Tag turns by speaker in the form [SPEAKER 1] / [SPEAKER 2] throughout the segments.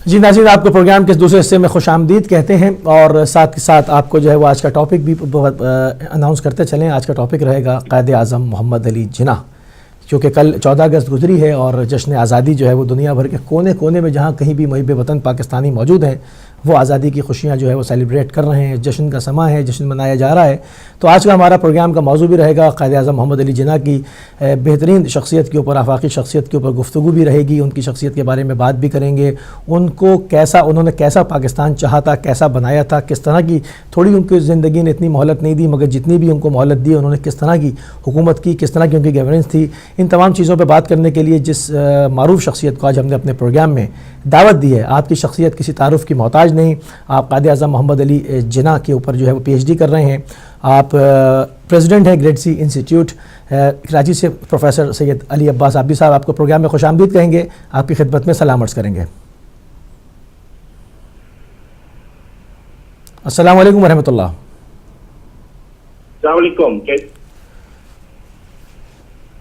[SPEAKER 1] جی ناظرین، آپ کو پروگرام کے دوسرے حصے میں خوش آمدید کہتے ہیں، اور ساتھ کے ساتھ آپ کو جو ہے وہ آج کا ٹاپک بھی اناؤنس کرتے چلیں۔ آج کا ٹاپک رہے گا قائد اعظم محمد علی جناح، کیونکہ کل 14 اگست گزری ہے اور جشن آزادی جو ہے وہ دنیا بھر کے کونے کونے میں جہاں کہیں بھی محب وطن پاکستانی موجود ہیں وہ آزادی کی خوشیاں جو ہے وہ سیلیبریٹ کر رہے ہیں، جشن کا سماں ہے، جشن منایا جا رہا ہے۔ تو آج کا ہمارا پروگرام کا موضوع بھی رہے گا قائد اعظم محمد علی جناح کی بہترین شخصیت کے اوپر، آفاقی شخصیت کے اوپر گفتگو بھی رہے گی، ان کی شخصیت کے بارے میں بات بھی کریں گے، انہوں نے کیسا پاکستان چاہا تھا، کیسا بنایا تھا، کس طرح کی، تھوڑی ان کی زندگی نے اتنی مہلت نہیں دی مگر جتنی بھی ان کو مہلت دی انہوں نے کس طرح کی حکومت کی، کس طرح کی ان کی گورننس تھی۔ ان تمام چیزوں پہ بات کرنے کے لیے جس معروف شخصیت کو آج ہم نے اپنے پروگرام میں دعوت دی ہے، آپ کی شخصیت کسی تعارف کی محتاج نہیں، آپ قائد اعظم محمد علی جناح کے اوپر جو ہے وہ پی ایچ ڈی کر رہے ہیں، آپ پریزیڈنٹ ہیں گریڈ سی انسٹیٹیوٹ کراچی سے، پروفیسر سید علی عباس عابدی صاحب آپ کو پروگرام میں خوش آمدید کہیں گے، آپ کی خدمت میں سلام عرض کریں گے۔ السلام علیکم ورحمۃ اللہ۔
[SPEAKER 2] السلام علیکم۔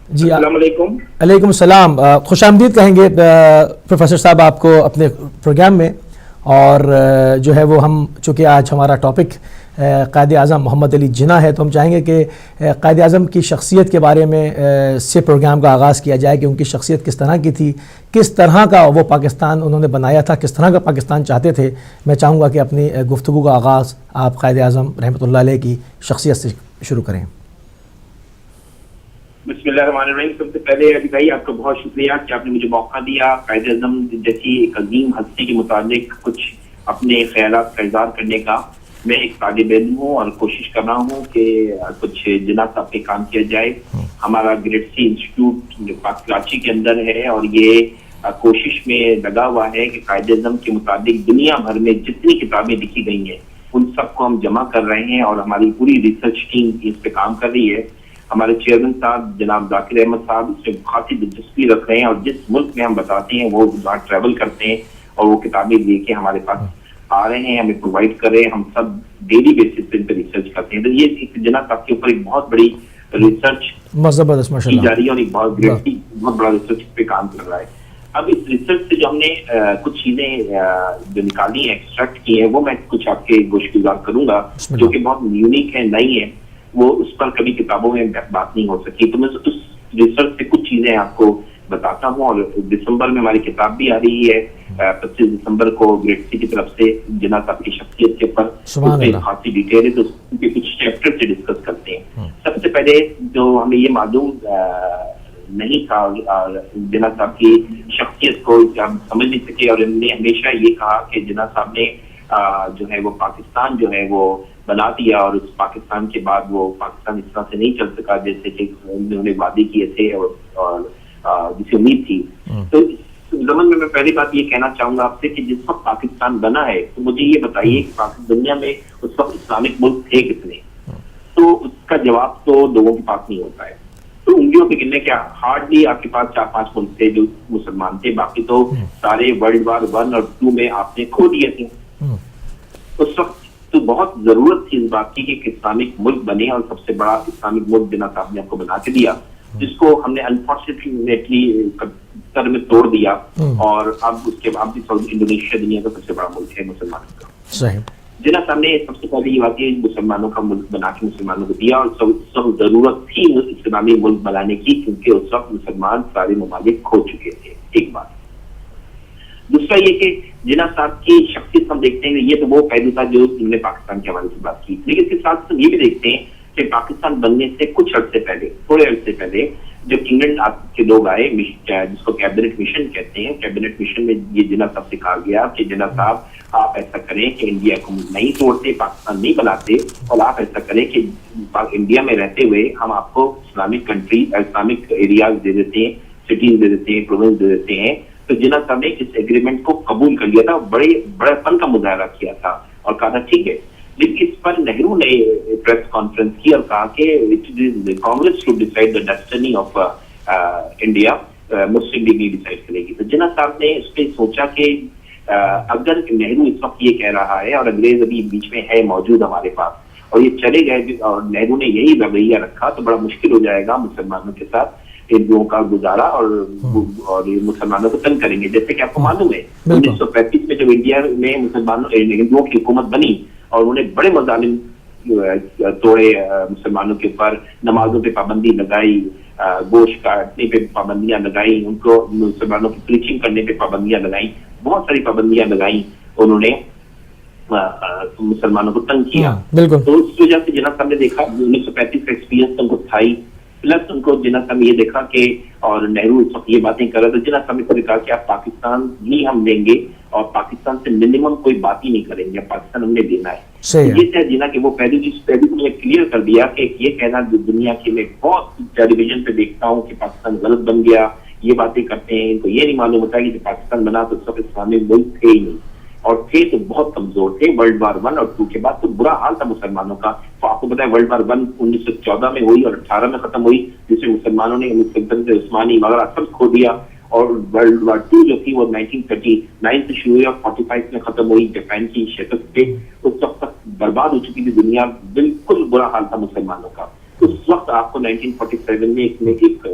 [SPEAKER 1] جی
[SPEAKER 2] السلام علیکم۔
[SPEAKER 1] علیکم السلام، خوش آمدید کہیں گے پروفیسر صاحب آپ کو اپنے پروگرام میں، اور جو ہے وہ ہم چونکہ آج ہمارا ٹاپک قائد اعظم محمد علی جناح ہے تو ہم چاہیں گے کہ قائد اعظم کی شخصیت کے بارے میں سے پروگرام کا آغاز کیا جائے کہ ان کی شخصیت کس طرح کی تھی، کس طرح کا وہ پاکستان انہوں نے بنایا تھا، کس طرح کا پاکستان چاہتے تھے۔ میں چاہوں گا کہ اپنی گفتگو کا آغاز آپ قائد اعظم رحمۃ اللہ علیہ کی شخصیت سے شروع کریں۔
[SPEAKER 2] بسم اللہ الرحمن الرحیم۔ سب سے پہلے علی بھائی آپ کا بہت شکریہ کہ آپ نے مجھے موقع دیا قائد اعظم جیسی ایک عظیم ہستی کے متعلق کچھ اپنے خیالات کا اظہار کرنے کا۔ میں ایک طالب علم ہوں اور کوشش کر رہا ہوں کہ کچھ جناح صاحب پہ کام کیا جائے۔ ہمارا گریڈ سی انسٹیٹیوٹ کراچی کے اندر ہے اور یہ کوشش میں لگا ہوا ہے کہ قائد اعظم کے متعلق دنیا بھر میں جتنی کتابیں لکھی گئی ہیں ان سب کو ہم جمع کر رہے ہیں اور ہماری پوری ریسرچ ٹیم اس پہ کام کر رہی ہے۔ ہمارے چیئرمین صاحب جناب ذاکر احمد صاحب اس میں خاصی دلچسپی رکھ رہے ہیں اور جس ملک میں ہم بتاتے ہیں وہ وہاں ٹریول کرتے ہیں اور وہ کتابیں لے کے ہمارے پاس آ رہے ہیں، ہمیں پرووائڈ کر رہے ہیں، ہم سب ڈیلی بیسس پہ ان پہ ریسرچ کرتے ہیں۔ تو یہ ایک جناح صاحب کے اوپر ایک بہت بڑی ریسرچ کی جا رہی ہے اور ایک بہت بڑا ریسرچ پہ کام کر رہا ہے۔ اب اس ریسرچ سے جو ہم نے کچھ چیزیں جو نکالی ہیں، ایکسٹریکٹ کی ہیں، وہ میں کچھ آپ کے گوش گزار کروں گا جو کہ بہت یونیک ہے، نئی ہے، وہ اس پر کبھی کتابوں میں بات نہیں ہو سکی۔ تو میں اس ریسرچ سے کچھ چیزیں آپ کو بتاتا ہوں، اور دسمبر میں ہماری کتاب بھی آ رہی ہے 25 دسمبر کو گریڈ سی کی طرف سے جناح صاحب کی شخصیت کے اوپر، اس میں خاصی ڈیٹیل ہے تو اس کے کچھ چیپٹر سے ڈسکس کرتے ہیں۔ سب سے پہلے جو ہمیں یہ معلوم نہیں تھا جناح صاحب کی شخصیت کو ہم سمجھ نہیں سکے، اور ہم نے ہمیشہ یہ کہا کہ جناح صاحب نے جو ہے وہ پاکستان جو ہے وہ بنا دیا، اور اس پاکستان کے بعد وہ پاکستان اس طرح سے نہیں چل سکا جیسے کہ انہوں نے وعدے کیے تھے اور جسے امید تھی۔ تو اس زمن میں پہلی بات یہ کہنا چاہوں گا آپ سے کہ جس وقت پاکستان بنا ہے تو مجھے یہ بتائیے کہ دنیا میں اس وقت اسلامک ملک تھے کتنے؟ تو اس کا جواب تو لوگوں کے پاس نہیں ہوتا ہے۔ تو انگلیوں پہ گننے کیا ہارڈلی آپ کے پاس 4-5 ملک تھے جو مسلمان تھے، باقی تو سارے ورلڈ وار 1 اور 2 میں آپ نے کھو دیے تھے۔ اس وقت تو بہت ضرورت تھی اس بات کی کہ اسلامک ملک بنے، اور سب سے بڑا اسلامک ملک جناح صاحب نے آپ کو بنا کے دیا، جس کو ہم نے انفارچونیٹلی سر میں توڑ دیا، اور اب اس کے بعد بھی انڈونیشیا دنیا کا سب سے بڑا ملک ہے مسلمانوں کا۔ جناح صاحب نے سب سے پہلے یہ بات ہے مسلمانوں کا ملک بنا کے مسلمانوں کو دیا، اور سب ضرورت تھی اسلامی ملک بنانے کی کیونکہ اس وقت مسلمان سارے ممالک کھو چکے تھے۔ ایک بات۔ دوسرا یہ کہ جناح صاحب کی شخصیت ہم دیکھتے ہیں، یہ تو وہ پہلو تھا جو انہوں نے پاکستان کے حوالے سے بات کی، لیکن اس کے ساتھ یہ بھی دیکھتے ہیں کہ پاکستان بننے سے کچھ عرصے پہلے، تھوڑے عرصے پہلے، جو انگلینڈ کے لوگ آئے جس کو کیبنٹ مشن کہتے ہیں، کیبنٹ مشن میں یہ جناح صاحب سے کہا گیا کہ جناح صاحب آپ ایسا کریں کہ انڈیا کو نہیں توڑتے، پاکستان نہیں بناتے، اور آپ ایسا کریں کہ انڈیا میں رہتے ہوئے ہم آپ کو اسلامک کنٹری، اسلامک ایریاز دے دیتے ہیں، سٹیز دے دیتے ہیں، پروونس دے دیتے ہیں۔ تو جناح صاحب نے اس ایگریمنٹ کو قبول کر لیا تھا، بڑے پن کا مظاہرہ کیا تھا اور کہا تھا ٹھیک ہے، لیکن اس پر نہرو نے پریس کانفرنس کی اور کہا کہ Congress to decide the destiny of India, Muslim League نہیں ڈیسائیڈ کرے گی۔ تو جناح صاحب نے اس پہ سوچا کہ اگر نہرو اس وقت یہ کہہ رہا ہے اور انگریز ابھی بیچ میں ہے موجود ہمارے پاس اور یہ چلے گئے اور نہرو نے یہی رویہ رکھا تو بڑا مشکل ہو جائے گا مسلمانوں کے ساتھ، ہندوؤں کا گزارا اور مسلمانوں کو تنگ کریں گے. جیسے کہ آپ کو معلوم ہے 1935 میں جب انڈیا میں ہندوؤں کی حکومت بنی اور انہوں نے بڑے مظالم توڑے مسلمانوں کے اوپر, نمازوں پہ پابندی لگائی, گوشت کاٹنے پہ پابندیاں لگائی, ان کو مسلمانوں کی پریچنگ کرنے پہ پابندیاں لگائیں, بہت ساری پابندیاں لگائیں انہوں نے, مسلمانوں کو تنگ کیا. تو اس وجہ سے جناب صاحب نے دیکھا 1935 کا ایکسپیرینس ان کو تھا ہی, پلس ان کو جناب صاحب نے یہ دیکھا کہ, اور نہرو اس وقت یہ باتیں کر رہا تھا, جناب صاحب نے کہا کہ آپ پاکستان ہی ہم دیں گے اور پاکستان سے منیمم کوئی بات ہی نہیں کریں گے, پاکستان ہم نے دینا ہے. یہ تھا جنا کہ وہ پہلے نے کلیئر کر دیا کہ یہ کہنا دنیا کی میں بہت ٹیلی ویژن پہ دیکھتا ہوں کہ پاکستان غلط بن گیا, یہ باتیں کرتے ہیں, ان کو یہ نہیں معلوم ہوتا کہ پاکستان بنا تو سب اسلامی ملک تھے ہی نہیں, اور تھے تو بہت کمزور تھے. ورلڈ وار 1 اور 2 کے بعد تو برا حال تھا مسلمانوں کا. تو آپ کو پتا ہے ورلڈ وار 1 1914 میں ہوئی اور 18 میں ختم ہوئی, جس میں مسلمانوں نے سلطنت عثمانی وغیرہ سب کھو دیا. اور ورلڈ وار 2 جو تھی وہ 1939 سے شروع ہوئی اور 45 میں ختم ہوئی جاپان کی شکست پہ. اس وقت تک برباد ہو چکی تھی دنیا, بالکل برا حال تھا مسلمانوں کا. اس وقت آپ کو 1947 میں ایک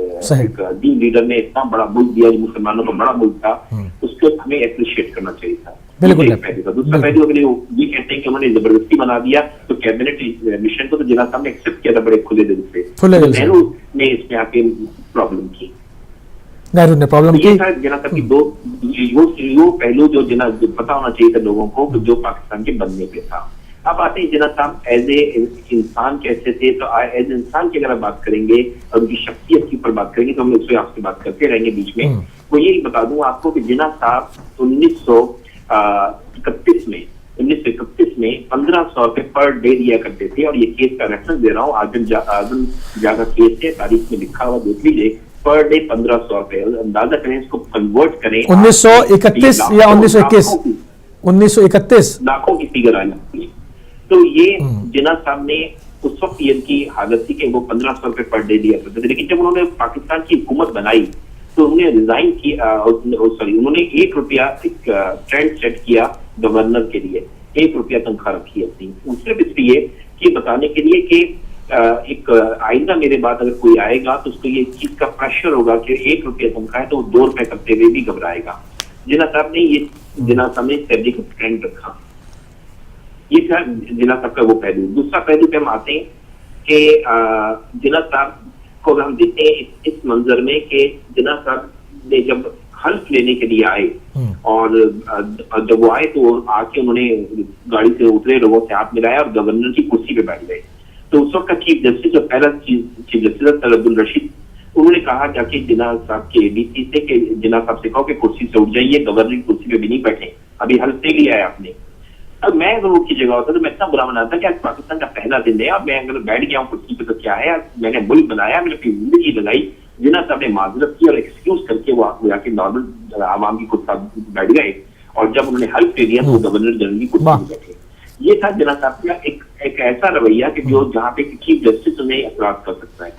[SPEAKER 2] دین لیڈر نے اتنا بڑا ملک دیا جو مسلمانوں کا بڑا ملک تھا, اس کو ہمیں اپریشیٹ کرنا چاہیے تھا. دوسرا پہلو اگر یہ کہتے ہیں کہ انہوں نے زبردستی بنا دیا تو کیبنٹ مشن کو تو جناب صاحب نے ایکسپٹ کیا تھا بڑے کھلے دل سے. نہرو نے اس میں آ کے پرابلم کی. جناب صاحب کی دو پہلو جو جناب پتا ہونا چاہیے تھا لوگوں کو جو پاکستان کے بننے پہ تھا. اب آتے ہیں جناب صاحب ایز اے انسان کیسے تھے, تو ایز انسان کی اگر آپ بات کریں گے اور ان کی شخصیت کے اوپر بات کریں گے تو ہم اس سے آپ سے بات کرتے رہیں گے بیچ میں. وہ یہی بتا دوں آپ کو کہ جناب صاحب 1931 میں 1500 روپے پر ڈے دیا کرتے تھے, اور یہ کیس کا ریفرنس دے رہا ہوں, آزم جا کا کیس ہے, تاریخ میں لکھا ہوا دیکھ لیجیے, پر ڈے 1500 روپے. اندازہ کریں, اس کو کنورٹ کریں
[SPEAKER 1] 1931 یا 1931
[SPEAKER 2] لاکھوں کی فگر آئی. تو یہ جناب صاحب نے اس وقت ان کی حالت تھی کہ وہ 1500 روپے پر ڈے دیا کرتے تھے, لیکن جب انہوں نے پاکستان کی حکومت بنائی تو انہوں نے ریزائن کیا, انہوں نے ₹1 ایک ٹرینڈ سیٹ کیا گورنر کے لیے, ₹1 تنخواہ رکھی اپنی, صرف اس لیے کہ بتانے کے لیے کہ ایک آئندہ میرے بعد اگر کوئی آئے گا تو اس کو یہ چیز کا پریشر ہوگا کہ ₹1 تنخواہ ہے تو وہ ₹2 کرتے ہوئے بھی گھبرائے گا. جناب صاحب نے سیلری کا ٹرینڈ رکھا. یہ تھا جناب صاحب کا وہ پہلو. دوسرا پہلو پہ ہم آتے ہیں کہ جناب صاحب کو ہم دیکھتے ہیں اس منظر میں کہ جناب صاحب نے جب حلف لینے کے لیے آئے اور جب وہ آئے تو آ کے انہوں نے گاڑی سے اترے, لوگوں سے ہاتھ ملایا اور گورنر کی کرسی پہ بیٹھ گئے. تو اس وقت کا چیف جسٹس جو پہلا چیف جسٹس عبدالرشید, انہوں نے کہا جا کے جناب صاحب کے ڈی سی سے کہ جناب صاحب سے کہو کہ کرسی سے اٹھ جائیے, گورنر کی کرسی پہ بھی نہیں بیٹھے, ابھی حلف لے لیا ہے آپ نے. اب میں اگر ان کی جگہ ہوتا تو میں اتنا برا مناتا کہ آج پاکستان کا پہلا دن ہے, اب میں اگر بیٹھ گیا ہوں کرسی پہ تو کیا ہے, میں نے ملک بنایا, میں نے اپنی زندگی لگائی. جناب صاحب نے معذرت کی اور ایکسکیوز کر کے وہ جا کے نارمل عوام کی کرسی بیٹھ گئے, اور جب انہوں نے حلف لے لیا تو گورنر جنرل کی کرسی پہ بیٹھے. یہ تھا جناب صاحب کا ایک ایسا رویہ کہ جو جہاں پہ چیف جسٹس انہیں اثرات کر سکتا ہے.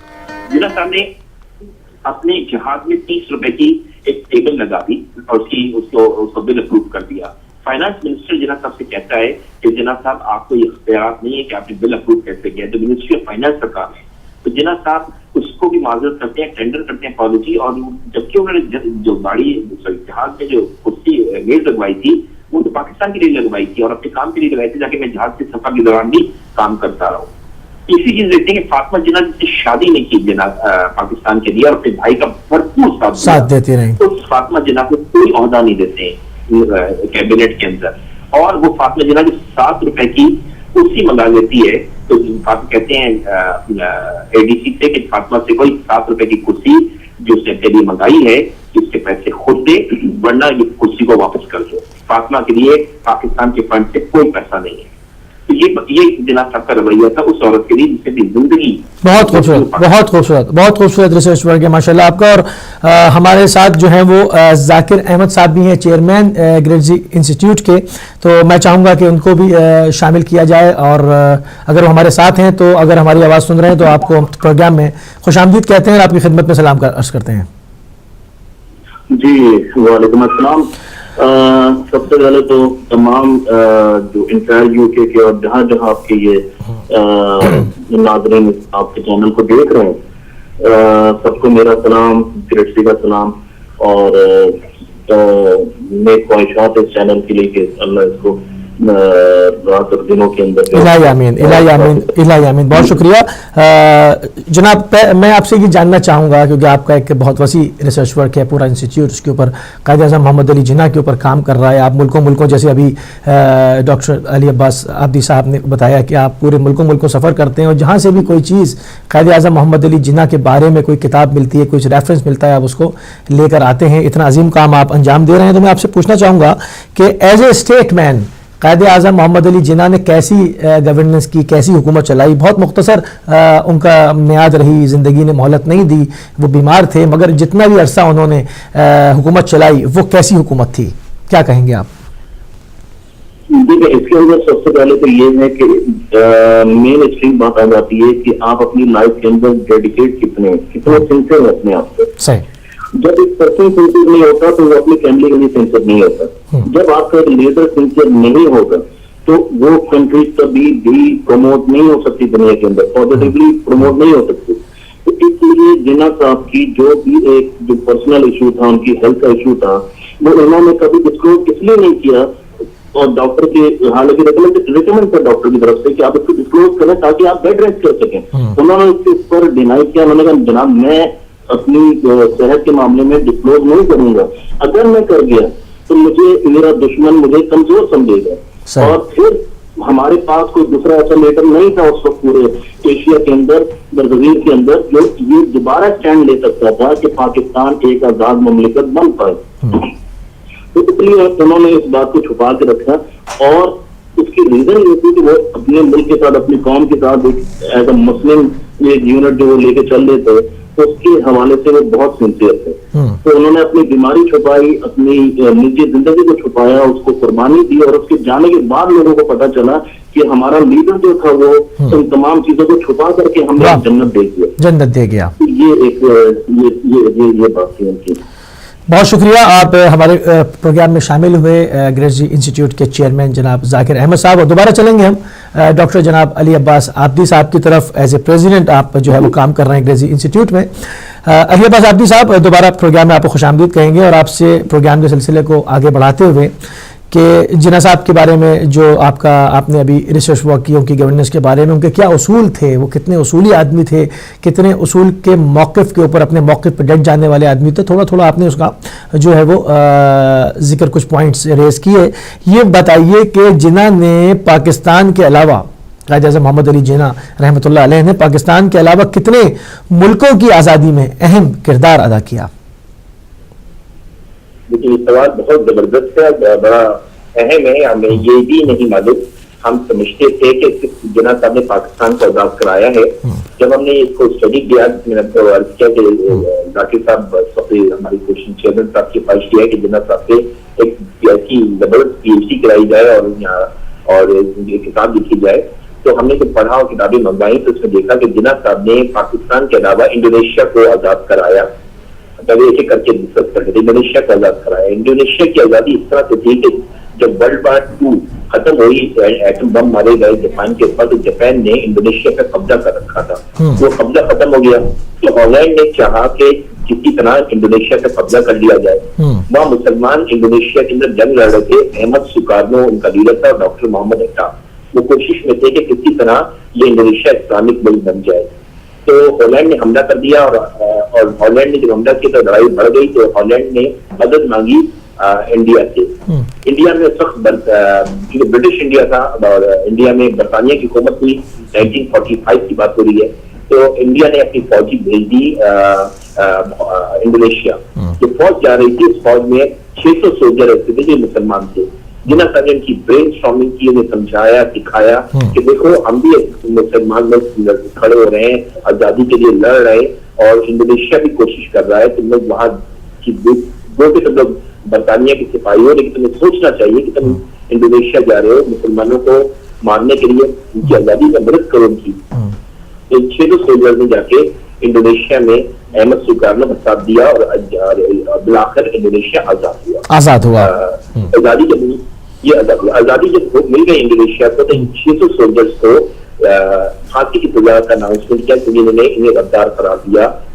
[SPEAKER 2] جناب صاحب نے اپنے جہاز میں ₹30 کی ایک ٹیبل لگا دی اور اس کو بل اپروو کر دیا. فائنانس منسٹر جناب صاحب سے کہتا ہے کہ جناب صاحب آپ کو یہ اختیارات نہیں ہے کہ آپ نے بل اپروو کیسے کیا, تو منسٹری آف فائنانس کا کام ہے. تو جناب صاحب اس کو بھی معذرت کرتے ہیں, ٹینڈر کرتے ہیں اپالوجی, اور جبکہ انہوں نے جو گاڑی جہاز میں جو کرسی میز لگوائی تھی وہ تو پاکستان کے لیے لگوائی تھی اور اپنے کام کے لیے لگوائی تھی تاکہ میں جہاز کے سفر کے دوران بھی کام کرتا رہوں. اسی چیز دیکھتے ہیں کہ فاطمہ جناح جس سے شادی نہیں کی جناب پاکستان کے لیے اور اپنے بھائی کا بھرپور ساتھ دیتی رہی, تو فاطمہ جناح کو کوئی عہدہ نہیں دیتے کیبنٹ کے اندر, اور وہ فاطمہ جناح جو ₹7 کی کرسی منگا لیتی ہے تو کہتے ہیں اے ڈی سی سے کہ فاطمہ سے کوئی ₹7 کی کرسی جو اس نے اپنے لیے منگائی ہے اس کے پیسے خود دے, ورنہ یہ کرسی کو واپس کر دو. فاطمہ کے لیے پاکستان کے فنڈ سے کوئی پیسہ نہیں ہے. تو یہ جناب صاحب کا رویہ تھا اس عورت کے لیے جس سے زندگی.
[SPEAKER 1] بہت خوبصورت ریسرچ ورک ہے ماشاء اللہ آپ کا. اور ہمارے ساتھ جو ہیں وہ ذاکر احمد صاحب بھی ہیں, چیئرمین گریڈزی انسٹیٹیوٹ کے, تو میں چاہوں گا کہ ان کو بھی شامل کیا جائے, اور اگر وہ ہمارے ساتھ ہیں تو اگر ہماری آواز سن رہے ہیں تو آپ کو پروگرام میں خوش آمدید کہتے ہیں اور آپ کی خدمت میں سلام عرض کرتے ہیں.
[SPEAKER 3] جی وعلیکم السلام. سب سے پہلے تو تمام جو انٹائر یو کے اور جہاں جہاں آپ کے یہ ناظرین آپ کے چینل کو دیکھ رہے ہیں, سب کو میرا سلام، گریٹسی کا سلام، اور نیک خواہشات اس چینل کے لیے کہ اللہ اس کو رات اور دنوں کے اندر
[SPEAKER 1] الہی آمین، الہی آمین، الہی آمین. بہت شکریہ جناب. میں آپ سے یہ جاننا چاہوں گا کیونکہ آپ کا ایک بہت وسیع ریسرچ ورک ہے، پورا انسٹیٹیوٹ اس کے اوپر قائد اعظم محمد علی جناح کے اوپر کام کر رہا ہے. آپ ملکوں جیسے ابھی ڈاکٹر علی عباس عابدی صاحب نے بتایا کہ آپ پورے ملکوں سفر کرتے ہیں اور جہاں سے بھی کوئی چیز قائد اعظم محمد علی جناح کے بارے میں کوئی کتاب ملتی ہے، کچھ ریفرنس ملتا ہے، آپ اس کو لے کر آتے ہیں. اتنا عظیم کام آپ انجام دے رہے ہیں. تو میں آپ سے پوچھنا چاہوں گا کہ ایز اے اسٹیٹ مین قائد اعظم محمد علی جناح نے کیسی گورننس کی، کیسی حکومت چلائی؟ بہت مختصر ان کا میعاد رہی، زندگی نے مہلت نہیں دی، وہ بیمار تھے، مگر جتنا بھی عرصہ انہوں نے حکومت چلائی وہ کیسی حکومت تھی؟ کیا کہیں گے آپ؟
[SPEAKER 3] دیکھیں، اس کے اندر سب سے پہلے تو یہ ہے کہ مین ایکسٹریم بات آ جاتی ہے کہ آپ اپنی لائف کے اندر ڈیڈیکیٹ کتنے سنسیئر ہیں اپنے آپ سے.
[SPEAKER 1] صحیح.
[SPEAKER 3] جب ایک پرسن سنسیئر نہیں ہوتا تو وہ اپنی فیملی کے لیے سنسیئر نہیں ہوتا. جب آپ کا لیڈر سنسیئر نہیں ہوگا تو وہ کنٹری کبھی بھی پروموٹ نہیں ہو سکتی، دنیا کے اندر پازیٹیولی پروموٹ نہیں ہو سکتی. تو اس لیے جناح صاحب کی جو پرسنل ایشو تھا، ان کی ہیلتھ کا ایشو تھا، وہ انہوں نے کبھی ڈسکلوز اس لیے نہیں کیا، اور ڈاکٹر کے حالانکہ ریکمینڈ تھا ڈاکٹر کی طرف سے کہ آپ اس کو ڈسکلوز کریں تاکہ آپ بیڈ ریسٹ کر سکیں. انہوں نے اس پر ڈینائی کیا. انہوں نے کہا جناب میں اپنی صحت کے معاملے میں ڈسکلوز نہیں کروں گا، اگر میں کر گیا تو مجھے میرا دشمن مجھے کمزور سمجھے گا. اور پھر ہمارے پاس کوئی دوسرا ایسا لیڈر نہیں تھا اس وقت پورے ایشیا کے اندر، برصغیر کے اندر، جو یہ دوبارہ اسٹینڈ لے سکتا تھا کہ پاکستان ایک آزاد مملکت بن پائے. تو اس لیے انہوں نے اس بات کو چھپا کے رکھا، اور اس کی ریزن یہ تھی کہ وہ اپنے ملک کے ساتھ، اپنی قوم کے ساتھ ایز اے مسلم ایک یونٹ جو وہ لے کے چل رہے تھے، تو اس کے حوالے سے وہ بہت سنسیئر تھے. تو انہوں نے اپنی بیماری چھپائی، اپنی نجی زندگی کو چھپایا، اس کو قربانی دی، اور اس کے جانے کے بعد لوگوں کو پتا چلا کہ ہمارا لیڈر جو تھا وہ ان تمام چیزوں کو چھپا کر کے ہمیں جنت دے گیا. یہ ایک یہ بات تھی ان کی.
[SPEAKER 1] بہت شکریہ. آپ ہمارے پروگرام میں شامل ہوئے گریٹسی انسٹیٹیوٹ کے چیئرمین جناب ذاکر احمد صاحب. اور دوبارہ چلیں گے ہم ڈاکٹر جناب علی عباس عابدی صاحب کی طرف. ایز اے پریزیڈنٹ آپ جو ہے وہ کام کر رہے ہیں گریٹسی انسٹیٹیوٹ میں. علی عباس عابدی صاحب دوبارہ پروگرام میں آپ کو خوش آمدید کہیں گے، اور آپ سے پروگرام کے سلسلے کو آگے بڑھاتے ہوئے کہ جناح صاحب کے بارے میں جو آپ نے ابھی ریسرچ ورک کی، ان کی گورننس کے بارے میں، ان کے کیا اصول تھے، وہ کتنے اصولی آدمی تھے، کتنے اصول کے موقف کے اوپر اپنے موقف پہ ڈٹ جانے والے آدمی تھے. تھوڑا آپ نے اس کا جو ہے وہ ذکر کچھ پوائنٹس ریز کیے. یہ بتائیے کہ جناح نے پاکستان کے علاوہ، قائد اعظم محمد علی جناح رحمۃ اللہ علیہ نے پاکستان کے علاوہ کتنے ملکوں کی آزادی میں اہم کردار ادا کیا؟
[SPEAKER 2] لیکن یہ سوال بہت زبردست ہے، بڑا اہم ہے. ہمیں یہ بھی نہیں معلوم، ہم سمجھتے تھے کہ جناح صاحب نے پاکستان کو آزاد کرایا ہے. جب ہم نے اس کو اسٹڈی کیا، میں نے تو عرض کیا کہ ذاکر صاحب ہماری کوششن چیئرمین صاحب کی خواہش کی ہے کہ جناح صاحب سے ایک ایسی زبردست پی ایچ ڈی کرائی جائے اور کتاب لکھی جائے. تو ہم نے جب پڑھا اور کتابیں منگوائی تو اس میں دیکھا کہ جناح صاحب نے پاکستان کے علاوہ انڈونیشیا کو آزاد کرایا. ایک ایک کر کے ڈسکس کرتے تھے. انڈونیشیا کو آزاد کرایا. انڈونیشیا کی آزادی اس طرح سے تھی کہ جب ورلڈ وار 2 ختم ہوئی، ایٹم بم مارے گئے جاپان کے اوپر، تو جاپان نے انڈونیشیا پہ قبضہ کر رکھا تھا. وہ قبضہ ختم ہو گیا تو ہالینڈ نے چاہا کہ کسی طرح انڈونیشیا پہ قبضہ کر لیا جائے. وہاں مسلمان انڈونیشیا کے اندر جنگ لڑ رہے تھے. احمد سکارنو ان کا لیڈر تھا، ڈاکٹر محمد اٹا. وہ کوشش میں تھے کہ کسی طرح یہ انڈونیشیا اسلامک ملک بن جائے. تو ہالینڈ نے حملہ کر دیا، اور ہالینڈ نے جب حملہ کیا تو لڑائی بڑھ گئی. تو ہالینڈ نے مدد مانگی انڈیا سے. انڈیا میں اس وقت برٹش انڈیا تھا، اور انڈیا میں برطانیہ کی حکومت ہوئی. 1945 کی بات ہو رہی ہے. تو انڈیا نے اپنی فوجی بھیج دی انڈونیشیا. جو فوج جا رہی تھی، اس فوج میں 600 سولجر ایسے تھے جو مسلمان تھے. جناح صاحب نے ان کی برین اسٹارمنگ کی، انہیں سمجھایا، سکھایا کہ دیکھو ہم بھی مسلمان لوگ کھڑے ہو رہے ہیں، آزادی کے لیے لڑ رہے ہیں، اور انڈونیشیا بھی کوشش کر رہا ہے. تم لوگ وہاں کہ تم لوگ برطانیہ کے سپاہی ہو، لیکن تمہیں سوچنا چاہیے کہ تم انڈونیشیا جا رہے ہو مسلمانوں کو مارنے کے لیے، ان کی آزادی میں مدد کرو ان کی. 600 سولجر نے جا کے انڈونیشیا میں احمد سکارنو کا ساتھ دیا، اور بالآخر انڈونیشیا آزاد ہوا. آزادی جب مل گئی انڈونیشیا کو، تو 600 سولجرز کو پھانسی کی سزا کا اناؤنسمنٹ کیا، کیونکہ انہوں نے انہیں غدار قرار دیا.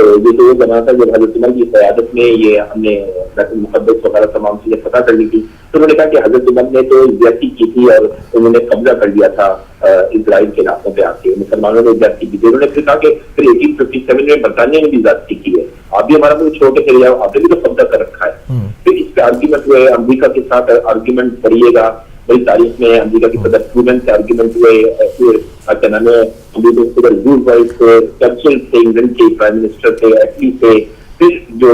[SPEAKER 3] تو یہ تو وہ بنا تھا جب حضرت عمر کی قیادت میں یہ ہم نے مقدس وغیرہ تمام چیزیں پتہ کر لی تھی، تو انہوں نے کہا کہ حضرت عمر نے تو زیادتی کی تھی اور انہوں نے قبضہ کر لیا تھا اسرائیل کے علاقوں پہ آ کے، مسلمانوں نے زیادتی کی تھی. انہوں نے پھر کہا کہ پھر 1857 میں برطانیہ نے بھی زیادتی کی ہے، آپ بھی ہمارا ملک چھوڑ کے چلے جاؤ، آپ نے بھی تو قبضہ کر رکھا ہے. پھر اس پہ آرگیومنٹ ہوئے، امریکہ کے ساتھ آرگیومنٹ پڑھیے گا، بڑی تاریخ میں امریکہ کے صدر ٹرومن سے آرگیومنٹ ہوئے، کیا نام ہے چرچل تھے، انگلینڈ کے پرائم منسٹر تھے، ایٹلی تھے. پھر جو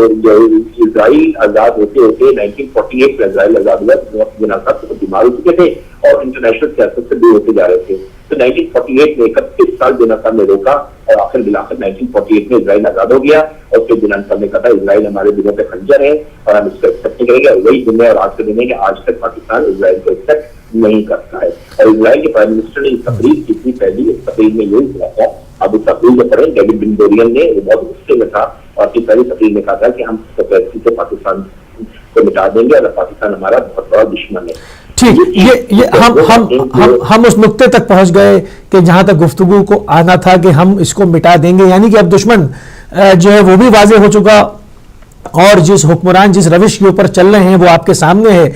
[SPEAKER 3] اسرائیل آزاد ہوتے ہوتے 1948 میں اسرائیل آزاد ہوا، جناح صاحب بہت بیمار ہو چکے تھے اور انٹرنیشنل سیاست سے دور ہوتے جا رہے تھے. تو 1948 میں 31 سال جناح صاحب نے روکا اور آخر بالآخر 1948 میں اسرائیل آزاد ہو گیا. اور پھر جناح صاحب نے کہا اسرائیل ہمارے دلوں پہ خنجر ہے اور ہم اس کو ایکسپٹ نہیں کریں گے. اور وہی دن ہے اور آج کے دن ہے کہ آج تک پاکستان اسرائیل کو ایکسپٹ نہیں کرتا ہے. اور اسرائیل کے پرائم منسٹر نے تقریر کی تھی پہلی، اس تقریر میں یہی کہا تھا، اب اس تقریر میں پڑھیں، ڈیوڈ بن گورین نے وہ بہت غصے میں تھا اور اپنی پہلی تقریر میں کہا تھا کہ ہم سے پاکستان کو مٹا دیں گے اور پاکستان ہمارا بہت بڑا دشمن ہے.
[SPEAKER 1] ٹھیک، یہ ہم اس نقطے تک پہنچ گئے کہ جہاں تک گفتگو کو آنا تھا کہ ہم اس کو مٹا دیں گے، یعنی کہ اب دشمن جو ہے وہ بھی واضح ہو چکا اور جس حکمران جس روش کے اوپر چل رہے ہیں وہ آپ کے سامنے ہے.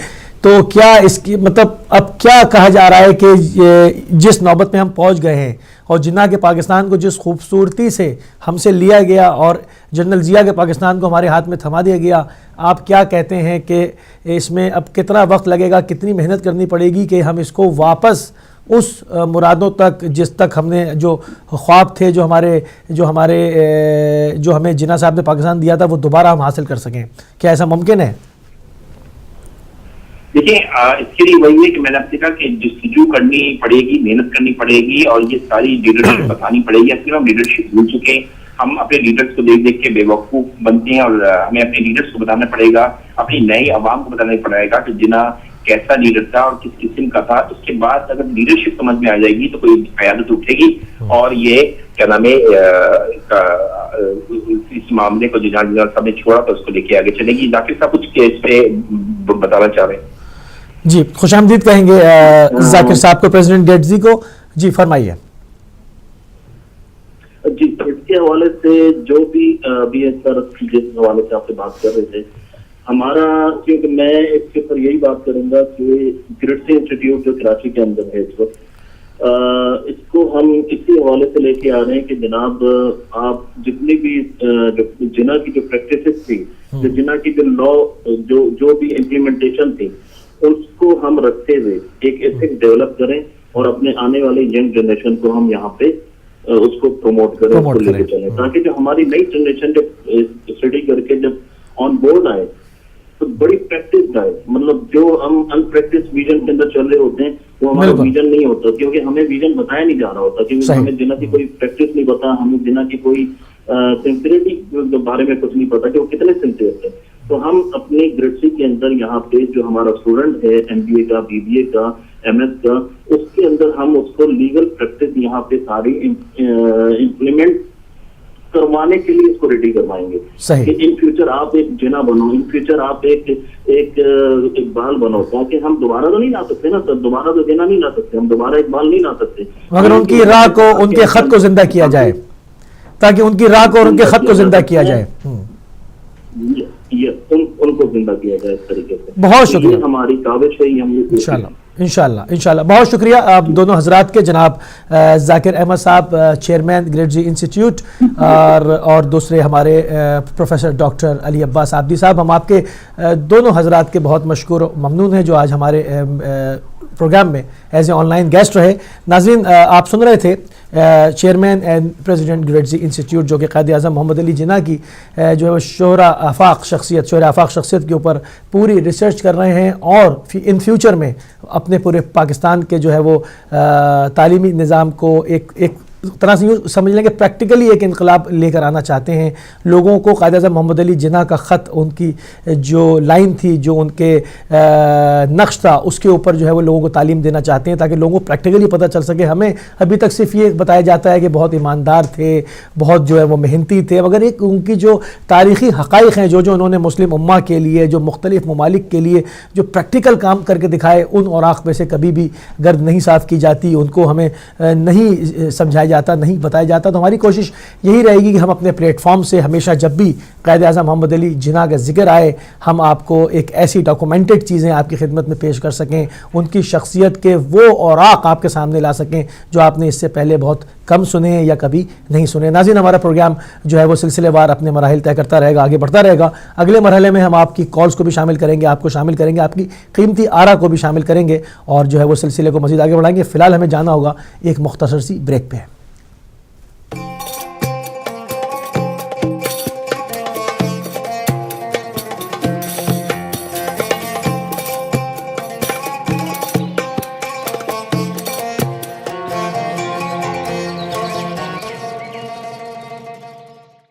[SPEAKER 1] تو کیا اس کی مطلب اب کیا کہا جا رہا ہے کہ جس نوبت میں ہم پہنچ گئے ہیں اور جناح کے پاکستان کو جس خوبصورتی سے ہم سے لیا گیا اور جنرل ضیاء کے پاکستان کو ہمارے ہاتھ میں تھما دیا گیا، آپ کیا کہتے ہیں کہ اس میں اب کتنا وقت لگے گا، کتنی محنت کرنی پڑے گی کہ ہم اس کو واپس اس مرادوں تک جس تک ہم نے جو خواب تھے جو ہمیں جناح صاحب نے پاکستان دیا تھا وہ دوبارہ ہم حاصل کر سکیں؟ کیا ایسا ممکن ہے؟
[SPEAKER 2] دیکھیں، اس کے لیے وہی ہے کہ میں نے آپ سے کہا کہ جستجو کرنی پڑے گی، محنت کرنی پڑے گی اور یہ ساری لیڈرشپ بتانی پڑے گی. اصل میں ہم لیڈرشپ بھول چکے ہیں، ہم اپنے لیڈرز کو دیکھ دیکھ کے بے وقوف بنتے ہیں اور ہمیں اپنے لیڈرز کو بتانا پڑے گا، اپنی نئی عوام کو بتانا پڑے گا کہ جناح کیسا لیڈر تھا اور کس قسم کا تھا. اس کے بعد اگر لیڈرشپ سمجھ میں آ جائے گی تو کوئی قیادت اٹھے گی اور یہ کیا نام ہے اس معاملے کو جناح صاحب نے چھوڑا تو اس کو لے کے آگے چلے گی. ذاکر صاحب کچھ اس پہ بتانا چاہ رہے ہیں؟
[SPEAKER 1] جی، خوش آمدید کہیں گے ذاکر صاحب کو، پریزیڈنٹ گیٹزی کو. جی فرمائیے.
[SPEAKER 3] جی، اس کے حوالے سے جو بھی ابھی سر جس حوالے سے آپ سے بات کر رہے تھے، ہمارا کیونکہ میں اس کے اوپر یہی بات کروں گا کہ گریٹسی انسٹیٹیوٹ جو کراچی کے اندر ہے اس وقت، اس کو ہم اسی حوالے سے لے کے آ رہے ہیں کہ جناب آپ جتنی بھی جناح کی جو پریکٹسز تھی، جناح کی جو لا جو بھی امپلیمنٹیشن تھی، اس کو ہم رکھتے ہوئے ایک ایتھکس ڈیولپ کریں اور اپنے آنے والی ینگ جنریشن کو ہم یہاں پہ اس کو پروموٹ کریں، اس کو لے کے چلیں، تاکہ جو ہماری نئی جنریشن جب اسٹڈی کر کے جب آن بورڈ آئے تو بڑی پریکٹس آئے. مطلب جو ہم ان پریکٹس ویژن کے اندر چل رہے ہوتے ہیں وہ ہمارا ویژن نہیں ہوتا، کیونکہ ہمیں ویژن بتایا نہیں جا رہا ہوتا، کیونکہ ہمیں جناح کی کوئی پریکٹس نہیں پتا، ہمیں جناح کی کوئی سنسیئرٹی کے بارے میں کچھ نہیں پتا کہ وہ کتنے سنسیئر تھے. تو ہم اپنی گریٹسی کے اندر یہاں پہ جو ہمارا اسٹوڈنٹ ہے MBA کا، BBA کا، MS کا، اس کے اندر ہم اس کو لیگل پریکٹس یہاں پہ ساری امپلیمنٹ کروانے کے لیے اس کو ریڈی کروائیں گے کہ ان فیوچر آپ ایک جناح بنو، ان فیوچر آپ ایک اقبال بنو، تاکہ ہم دوبارہ تو نہیں لا سکتے نا سر، دوبارہ تو جناح نہیں لا سکتے، ہم دوبارہ اقبال نہیں لا سکتے، مگر
[SPEAKER 1] ان کی راہ کو، ان کے خط کو زندہ کیا جائے، تاکہ ان کی راہ کو اور ان کے خط کو زندہ کیا جائے،
[SPEAKER 3] ان کو زندہ کیا جائے اس طریقے سے.
[SPEAKER 1] بہت شکریہ،
[SPEAKER 3] ہماری کاوش ہے
[SPEAKER 1] انشاءاللہ. بہت شکریہ آپ دونوں حضرات کے، جناب ذاکر احمد صاحب چیئرمین گریٹسی انسٹیٹیوٹ اور دوسرے ہمارے پروفیسر ڈاکٹر علی عباس عابدی صاحب. ہم آپ کے دونوں حضرات کے بہت مشکور و ممنون ہیں جو آج ہمارے پروگرام میں as a on line guest رہے. ناظرین، آپ سن رہے تھے چیئرمین اینڈ پریزیڈنٹ گریٹسی انسٹیٹیوٹ جو کہ قائد اعظم محمد علی جناح کی جو ہے شہرا آفاق شخصیت کے اوپر پوری ریسرچ کر رہے ہیں اور ان فیوچر میں اپنے پورے پاکستان کے جو ہے وہ تعلیمی نظام کو ایک طرح سے یوں سمجھ لیں کہ پریکٹیکلی ایک انقلاب لے کر آنا چاہتے ہیں. لوگوں کو قائد اعظم محمد علی جناح کا خط، ان کی جو لائن تھی، جو ان کے نقش تھا، اس کے اوپر جو ہے وہ لوگوں کو تعلیم دینا چاہتے ہیں تاکہ لوگوں کو پریکٹیکلی پتہ چل سکے. ہمیں ابھی تک صرف یہ بتایا جاتا ہے کہ بہت ایماندار تھے، بہت جو ہے وہ محنتی تھے، مگر ایک ان کی جو تاریخی حقائق ہیں جو انہوں نے مسلم امہ کے لیے، جو مختلف ممالک کے لیے جو پریکٹیکل کام کر کے دکھائے، ان اوراق میں سے کبھی بھی گرد نہیں صاف کی جاتی، ان کو ہمیں نہیں سمجھایا جاتا نہیں بتایا جاتا. تو ہماری کوشش یہی رہے گی کہ ہم اپنے پلیٹ فارم سے ہمیشہ جب بھی قائد اعظم محمد علی جناح کا ذکر آئے ہم آپ کو ایک ایسی ڈاکومنٹڈ چیزیں آپ کی خدمت میں پیش کر سکیں, ان کی شخصیت کے وہ اوراق آپ کے سامنے لا سکیں جو آپ نے اس سے پہلے بہت کم سنے ہیں یا کبھی نہیں سنے. ناظرین, ہمارا پروگرام جو ہے وہ سلسلے وار اپنے مراحل طے کرتا رہے گا, آگے بڑھتا رہے گا. اگلے مرحلے میں ہم آپ کی کالز کو بھی شامل کریں گے, آپ کو شامل کریں گے, آپ کی قیمتی آرا کو بھی شامل کریں گے اور جو ہے وہ سلسلے کو مزید آگے بڑھائیں گے. فی الحال ہمیں جانا ہوگا ایک مختصر سی بریک پہ.